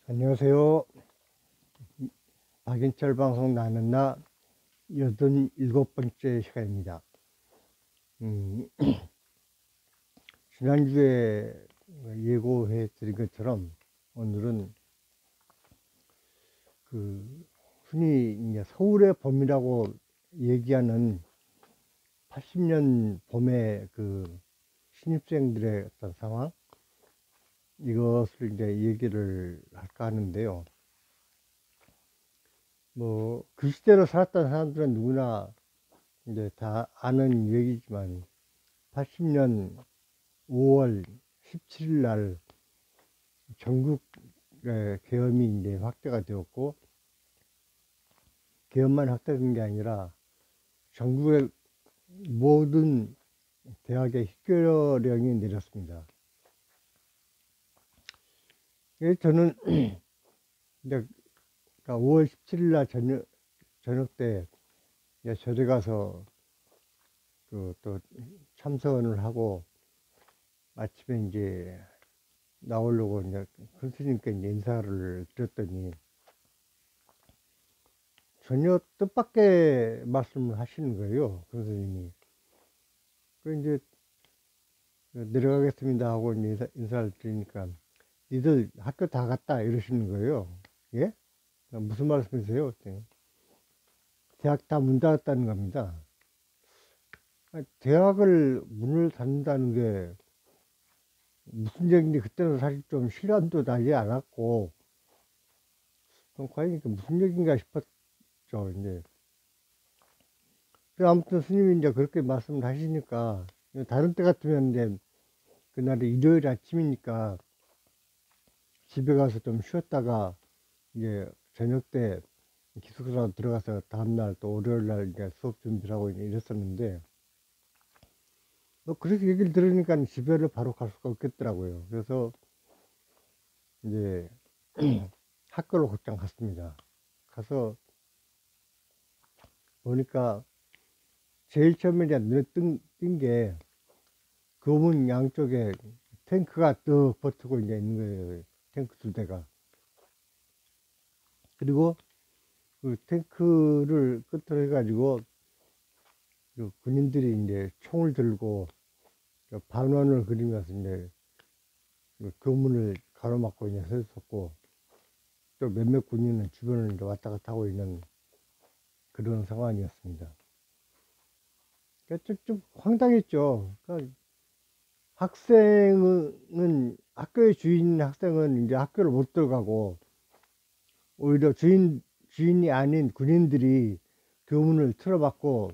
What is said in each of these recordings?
안녕하세요. 박인철 방송 나는 나 87번째 시간입니다. 음, 지난주에 예고해 드린 것처럼 오늘은 흔히 이제 서울의 봄이라고 얘기하는 80년 봄의 신입생들의 어떤 상황, 이것을 이제 얘기를 할까 하는데요. 그 시대로 살았던 사람들은 누구나 이제 다 아는 얘기지만 80년 5월 17일 날 전국의 계엄이 이제 확대가 되었고, 계엄만 확대된 게 아니라 전국의 모든 대학에 휴교령이 내렸습니다. 저는 이제 5월 17일 날 저녁 때 절에 가서 또 참선을 하고 아침에 이제 나오려고 이제 선생님께 이제 인사를 드렸더니 전혀 뜻밖의 말씀을 하시는 거예요, 선생님이. 이제 내려가겠습니다 하고 이제 인사를 드리니까 니들 학교 다 갔다 이러시는 거예요. 예? 무슨 말씀이세요? 그랬더니 대학 다 문 닫았다는 겁니다. 대학을 문을 닫는다는 게 무슨 얘기인지 그때는 사실 좀 실감도 나지 않았고, 그럼 과연 이게 무슨 얘기인가 싶었죠, 이제. 아무튼 스님이 이제 그렇게 말씀을 하시니까, 다른 때 같으면 이제 그날이 일요일 아침이니까 집에 가서 좀 쉬었다가 이제 저녁 때 기숙사로 들어가서 다음날 또 월요일 날 이제 수업 준비를 하고 이랬었는데, 그렇게 얘기를 들으니까 집에를 바로 갈 수가 없겠더라고요. 그래서 이제 학교로 곧장 갔습니다. 가서 보니까 제일 처음에 이제 눈에 띈 게 교문 양쪽에 탱크가 뚝 버티고 이제 있는 거예요. 탱크 2대가. 그리고 그 탱크를 끝으로 해가지고 군인들이 이제 총을 들고 반원을 그리면서 이제 교문을 가로막고 이제 서 있었고, 또 몇몇 군인은 주변을 이제 왔다 갔다 하고 있는 그런 상황이었습니다. 그러니까 좀 황당했죠. 그러니까 학생은, 학교의 주인 학생은 이제 학교를 못 들어가고, 오히려 주인이 아닌 군인들이 교문을 틀어박고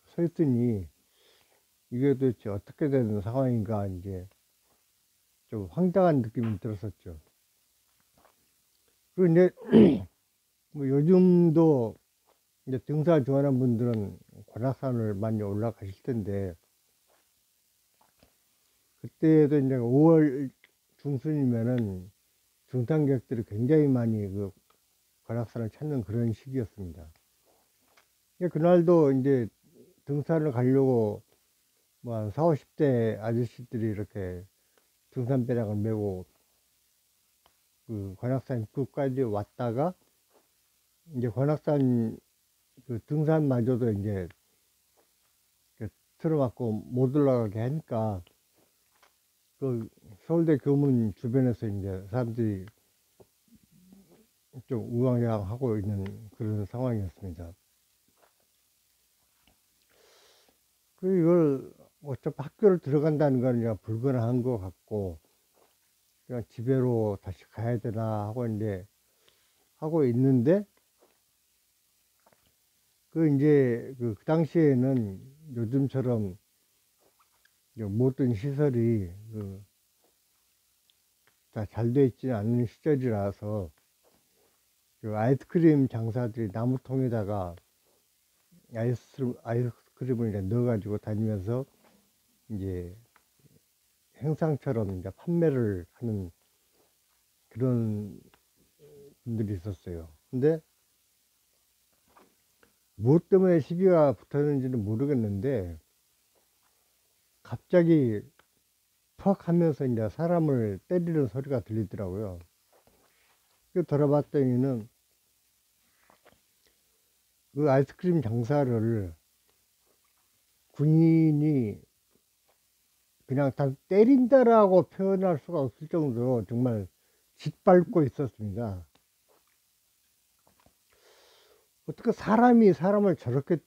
서 있으니, 이게 도대체 어떻게 되는 상황인가, 이제 좀 황당한 느낌이 들었었죠. 그리고 이제 요즘도 이제 등산 좋아하는 분들은 관악산을 많이 올라가실 텐데, 그때도 이제 5월 중순이면은 등산객들이 굉장히 많이 관악산을 찾는 그런 시기였습니다. 그날도 이제 등산을 가려고 뭐 한 4, 50대 아저씨들이 이렇게 등산 배낭을 메고 관악산 입구까지 왔다가, 이제 관악산 등산마저도 이제 틀어막고 못 올라가게 하니까 서울대 교문 주변에서 이제 사람들이 좀 우왕좌왕하고 있는 그런 상황이었습니다. 이걸 어차피 학교를 들어간다는 건 그냥 불가능한 것 같고, 그냥 집에로 다시 가야 되나 하고 이제 하고 있는데, 이제 그 당시에는 요즘처럼 모든 시설이 다 잘 돼 있지는 않은 시절이라서 아이스크림 장사들이 나무통에다가 아이스크림을 이제 넣어가지고 다니면서 이제 행상처럼 이제 판매를 하는 그런 분들이 있었어요. 근데 무엇 때문에 시비가 붙었는지는 모르겠는데, 갑자기 퍽 하면서 이제 사람을 때리는 소리가 들리더라고요. 그 돌아봤더니는 그 아이스크림 장사를 군인이 그냥 다 때린다라고 표현할 수가 없을 정도로 정말 짓밟고 있었습니다. 어떻게 사람이 사람을 저렇게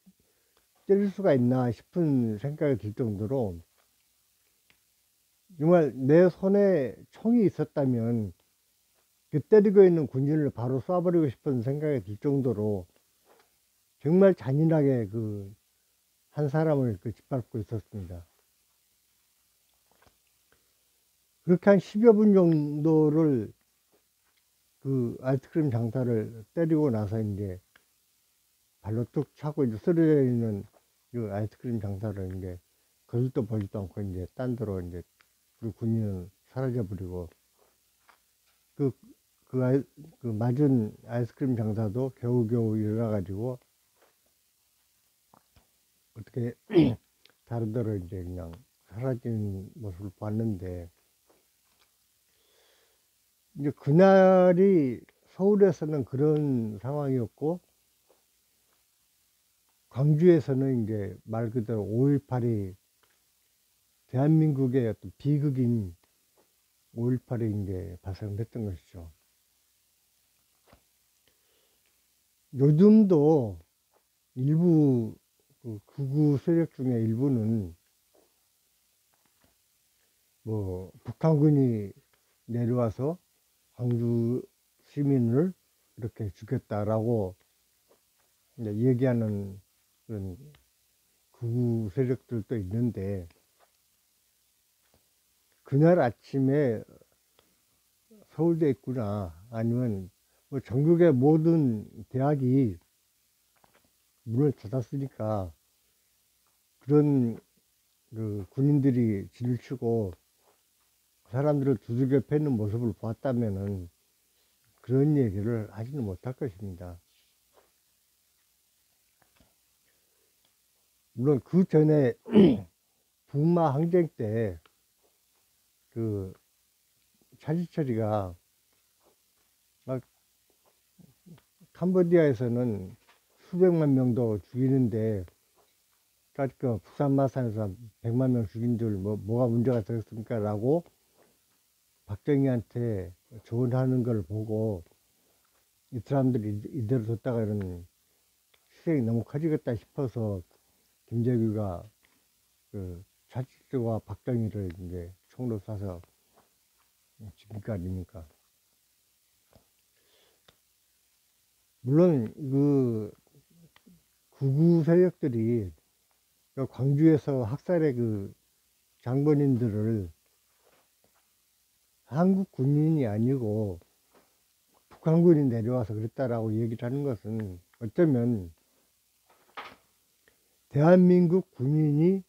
때릴 수가 있나 싶은 생각이 들 정도로, 정말 내 손에 총이 있었다면 그 때리고 있는 군인을 바로 쏴버리고 싶은 생각이 들 정도로 정말 잔인하게 그 한 사람을 그 짓밟고 있었습니다. 그렇게 한 10여 분 정도를 그 아이스크림 장사를 때리고 나서 이제 발로 뚝 차고 이제 쓰러져 있는 그 아이스크림 장사를 이제 거들떠 보지도 않고 이제 딴 데로 이제 그 군인은 사라져 버리고, 그, 그 맞은 아이스크림 장사도 겨우겨우 일어나가지고 어떻게 다른 데로 이제 그냥 사라진 모습을 봤는데, 이제 그날이 서울에서는 그런 상황이었고, 광주에서는 이제 말 그대로 5.18이 대한민국의 어떤 비극인 5.18이 이제 발생됐던 것이죠. 요즘도 일부 그 극우 세력 중에 일부는 뭐 북한군이 내려와서 광주 시민을 이렇게 죽였다라고 이제 얘기하는 그런 극우 세력들도 있는데, 그날 아침에 서울대에 있구나, 아니면 뭐 전국의 모든 대학이 문을 닫았으니까 그런 그 군인들이 진을 치고 사람들을 두들겨 패는 모습을 보았다면은 그런 얘기를 하지는 못할 것입니다. 물론 그 전에 부마 항쟁 때 그 차지철이가 막 캄보디아에서는 수백만 명도 죽이는데 그 북산 마산에서 100만 명 죽인 줄 뭐가 문제가 되겠습니까? 라고 박정희한테 조언하는 걸 보고 이 사람들이 이대로 뒀다가 이런 희생이 너무 커지겠다 싶어서 김재규가 그 차지철과 박정희를 이제 총로 쏴서 죽인 거 아닙니까? 물론 그 극우 세력들이 광주에서 학살의 그 장본인들을 한국 군인이 아니고 북한군이 내려와서 그랬다라고 얘기를 하는 것은 어쩌면 대한민국 군인이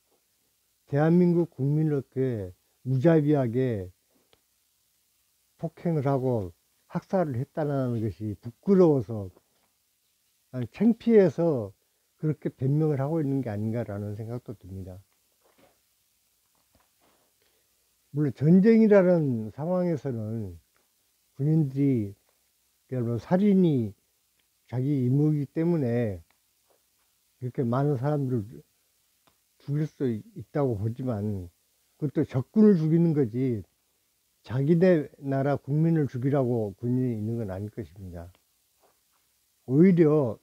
대한민국 국민을 이렇게 무자비하게 폭행을 하고 학살을 했다는 것이 부끄러워서, 아니 창피해서 그렇게 변명을 하고 있는 게 아닌가라는 생각도 듭니다. 물론 전쟁이라는 상황에서는 군인들이 여러분 살인이 자기 임무이기 때문에 이렇게 많은 사람들을 죽일 수 있다고 보지만, 그것도 적군을 죽이는 거지 자기네 나라 국민을 죽이라고 군인이 있는 건 아닐 것입니다. 오히려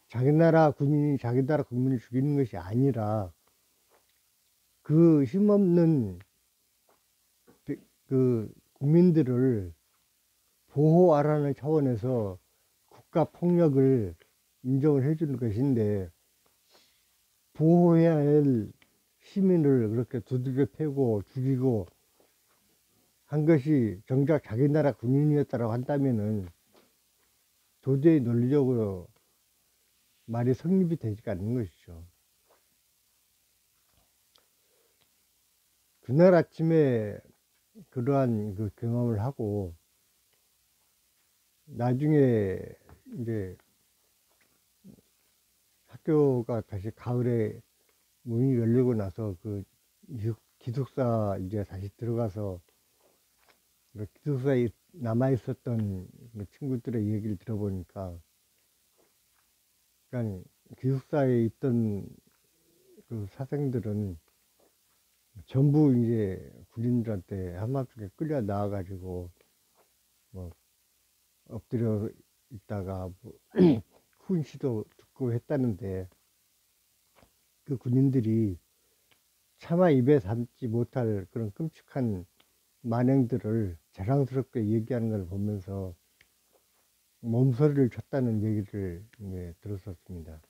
자기 나라 군인이 자기 나라 국민을 죽이는 것이 아니라 그 힘없는 그 국민들을 보호하라는 차원에서 국가 폭력을 인정을 해주는 것인데, 보호해야 할 시민을 그렇게 두들겨 패고 죽이고 한 것이 정작 자기 나라 군인이었다고 한다면은 도저히 논리적으로 말이 성립이 되지가 않는 것이죠. 그날 아침에 그러한 그 경험을 하고 나중에 이제 학교가 다시 가을에 문이 열리고 나서 그 기숙사 이제 다시 들어가서 기숙사에 남아있었던 그 친구들의 얘기를 들어보니까, 그러니까 기숙사에 있던 그 사생들은 전부 이제 군인들한테 한밤중에 끌려 나와가지고 뭐 엎드려 있다가 뭐 훈시도 듣고 했다는데, 그 군인들이 차마 입에 담지 못할 그런 끔찍한 만행들을 자랑스럽게 얘기하는 걸 보면서 몸서리를 쳤다는 얘기를 들었었습니다.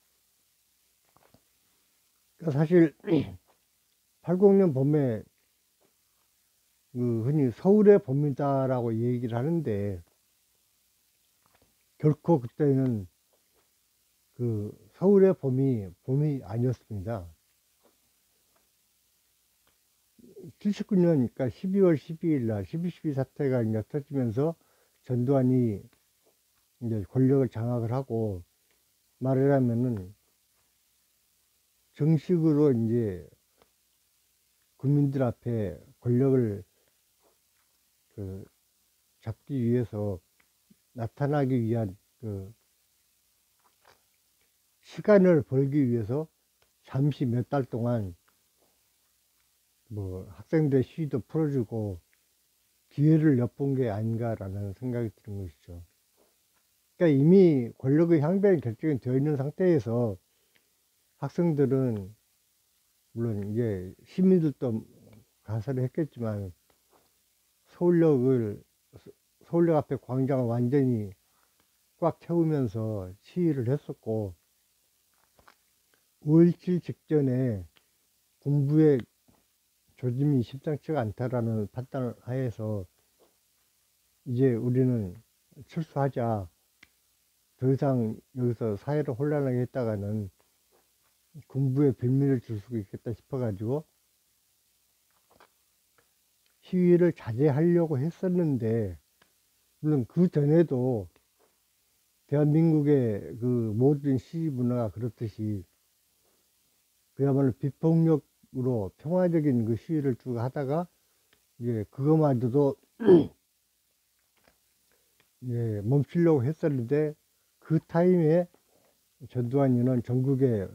그러니까 사실 80년 봄에 그 흔히 서울의 봄이다라고 얘기를 하는데, 결코 그때는 그 서울의 봄이 아니었습니다. 79년, 그러니까 12월 12일 날 12.12 사태가 이제 터지면서 전두환이 이제 권력을 장악을 하고, 말하자면은 정식으로 이제 국민들 앞에 권력을 그 잡기 위해서 나타나기 위한 그 시간을 벌기 위해서 잠시 몇 달 동안 뭐 학생들 시위도 풀어주고 기회를 엿본 게 아닌가라는 생각이 드는 것이죠. 그러니까 이미 권력의 향배는 결정이 되어 있는 상태에서 학생들은 물론 이제 시민들도 가설을 했겠지만 서울역을 서울역 앞에 광장을 완전히 꽉 채우면서 시위를 했었고, 5.17 직전에 군부의 조짐이 심상치가 않다라는 판단을 하에서 이제 우리는 철수하자, 더 이상 여기서 사회를 혼란하게 했다가는 군부에 빌미를 줄 수 있겠다 싶어가지고 시위를 자제하려고 했었는데, 물론 그 전에도 대한민국의 그 모든 시위 문화가 그렇듯이 그야말로 비폭력으로 평화적인 그 시위를 쭉 하다가 이제 그거마저도 이제 멈추려고 했었는데, 그 타임에 전두환이는 전국의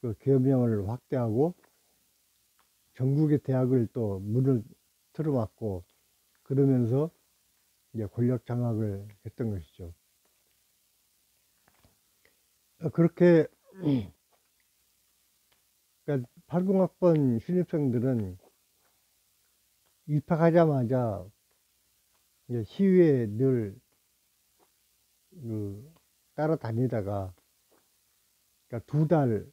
그 계엄령을 확대하고 전국의 대학을 또 문을 틀어막고 그러면서 이제 권력 장악을 했던 것이죠. 그렇게 그러니까 80학번 신입생들은 입학하자마자 이제 시위에 늘 그 따라다니다가, 그러니까 2달,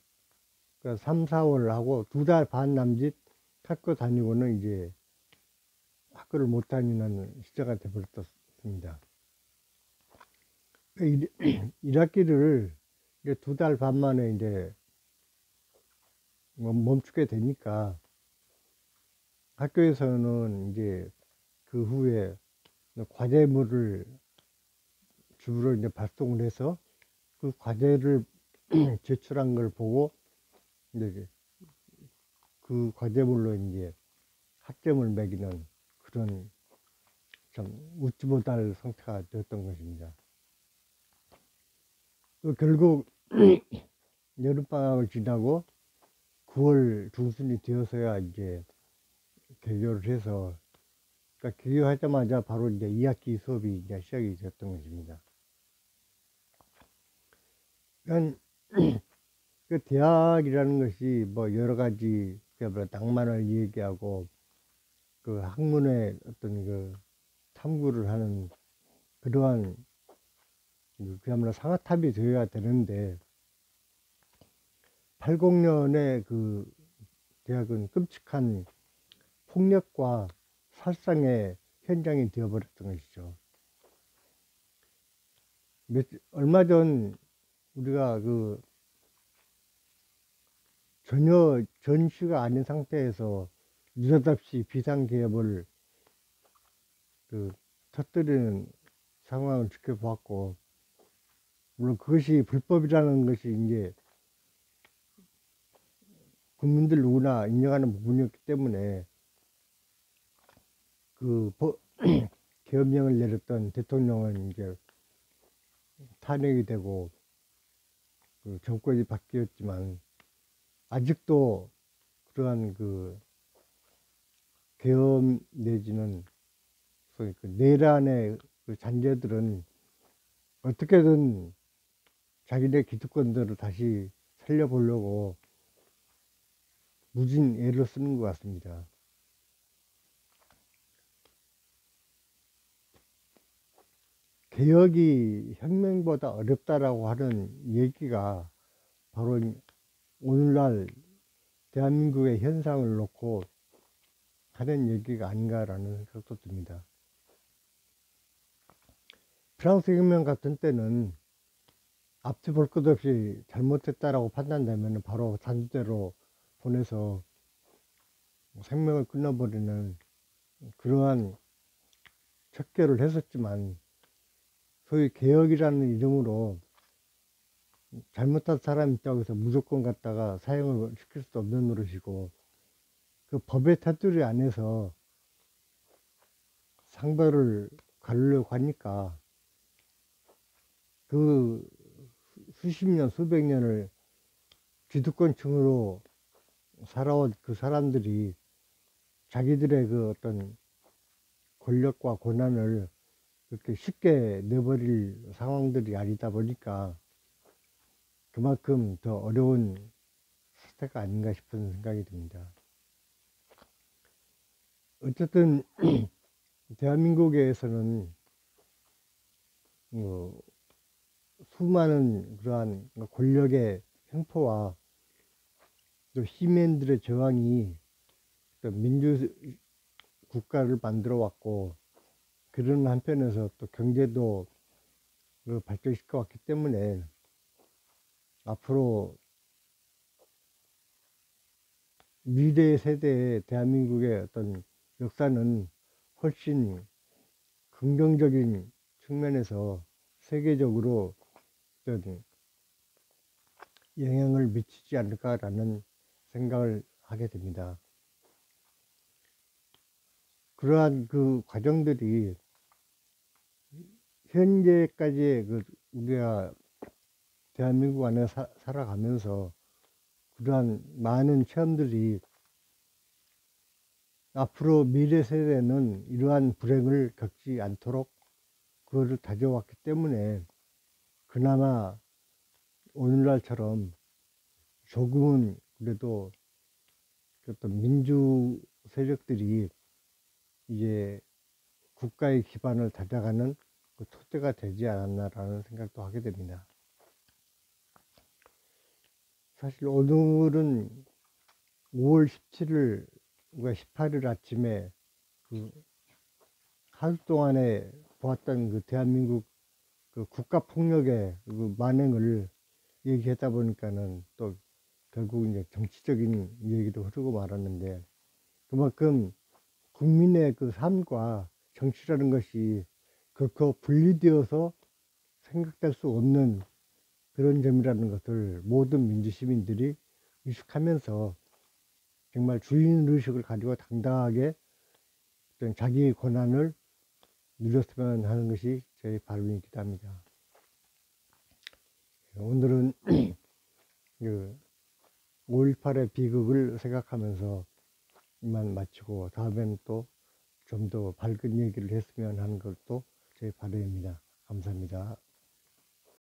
그러니까 3, 4월 하고 2달 반 남짓 학교 다니고는 이제 학교를 못 다니는 시대가 되어버렸습니다. 1학기를 이제 2달 반 만에 이제 멈추게 되니까 학교에서는 이제 그 후에 과제물을 주로 이제 발송을 해서 그 과제를 제출한 걸 보고 이제 그 과제물로 이제 학점을 매기는 그런 참 웃지 못할 상태가 되었던 것입니다. 결국 여름방학을 지나고 9월 중순이 되어서야 이제 개교를 해서, 그러니까 개교하자마자 바로 이제 2학기 수업이 이제 시작이 됐던 것입니다. 그러니까 그 대학이라는 것이 뭐 여러 가지 그 낭만을 얘기하고 그 학문의 어떤 그 탐구를 하는 그러한 그야말로 상아탑이 되어야 되는데, 80년에 그 대학은 끔찍한 폭력과 살상의 현장이 되어버렸던 것이죠. 얼마 전 우리가 그 전혀 전시가 아닌 상태에서 느닷없이 비상계엄을 그 터뜨리는 상황을 지켜보았고, 물론 그것이 불법이라는 것이 이제 국민들 누구나 인정하는 부분이었기 때문에 그 계엄령을 내렸던 대통령은 이제 탄핵이 되고 그 정권이 바뀌었지만 아직도 그러한 그 계엄 내지는 소위 그 내란의 그 잔재들은 어떻게든 자기네 기득권들을 다시 살려보려고 무진 애를 쓰는 것 같습니다. 개혁이 혁명보다 어렵다라고 하는 얘기가 바로 오늘날 대한민국의 현상을 놓고 하는 얘기가 아닌가라는 생각도 듭니다. 프랑스 혁명 같은 때는 앞뒤 볼 것 없이 잘못했다라고 판단되면 바로 단두대로 보내서 생명을 끊어버리는 그러한 척결을 했었지만 소위 개혁이라는 이름으로 잘못한 사람이 있다고 해서 무조건 갖다가 사형을 시킬 수 없는 노릇이고 그 법의 테두리 안에서 상벌을 가르려고 하니까 그 수십 년 수백 년을 기득권층으로 살아온 그 사람들이 자기들의 그 어떤 권력과 권한을 그렇게 쉽게 내버릴 상황들이 아니다 보니까 그만큼 더 어려운 사태가 아닌가 싶은 생각이 듭니다. 어쨌든 대한민국에서는 수많은 그러한 권력의 횡포와 또 시민들의 저항이 또 민주 국가를 만들어 왔고 그런 한편에서 또 경제도 발전시켜 왔기 때문에 앞으로 미래 세대의 대한민국의 어떤 역사는 훨씬 긍정적인 측면에서 세계적으로 어떤 영향을 미치지 않을까라는 생각을 하게 됩니다. 그러한 그 과정들이 현재까지의 그 우리가 대한민국 안에 살아가면서 그러한 많은 체험들이 앞으로 미래 세대는 이러한 불행을 겪지 않도록 그거를 다져왔기 때문에 그나마 오늘날처럼 조금은 그래도 어떤 민주 세력들이 이제 국가의 기반을 다져가는 그 토대가 되지 않았나라는 생각도 하게 됩니다. 사실 오늘은 5월 17일, 18일 아침에 그 하루 동안에 보았던 그 대한민국 그 국가폭력의 그 만행을 얘기하다 보니까는 또 결국 이제 정치적인 얘기도 흐르고 말았는데 그만큼 국민의 그 삶과 정치라는 것이 결코 분리되어서 생각될 수 없는 그런 점이라는 것을 모든 민주시민들이 의식하면서 정말 주인의식을 가지고 당당하게 어떤 자기의 권한을 누렸으면 하는 것이 제 바람이기도 합니다. 오늘은 5.18의 비극을 생각하면서 이만 마치고 다음에는 또 좀 더 밝은 얘기를 했으면 하는 것도 제 바람입니다. 감사합니다.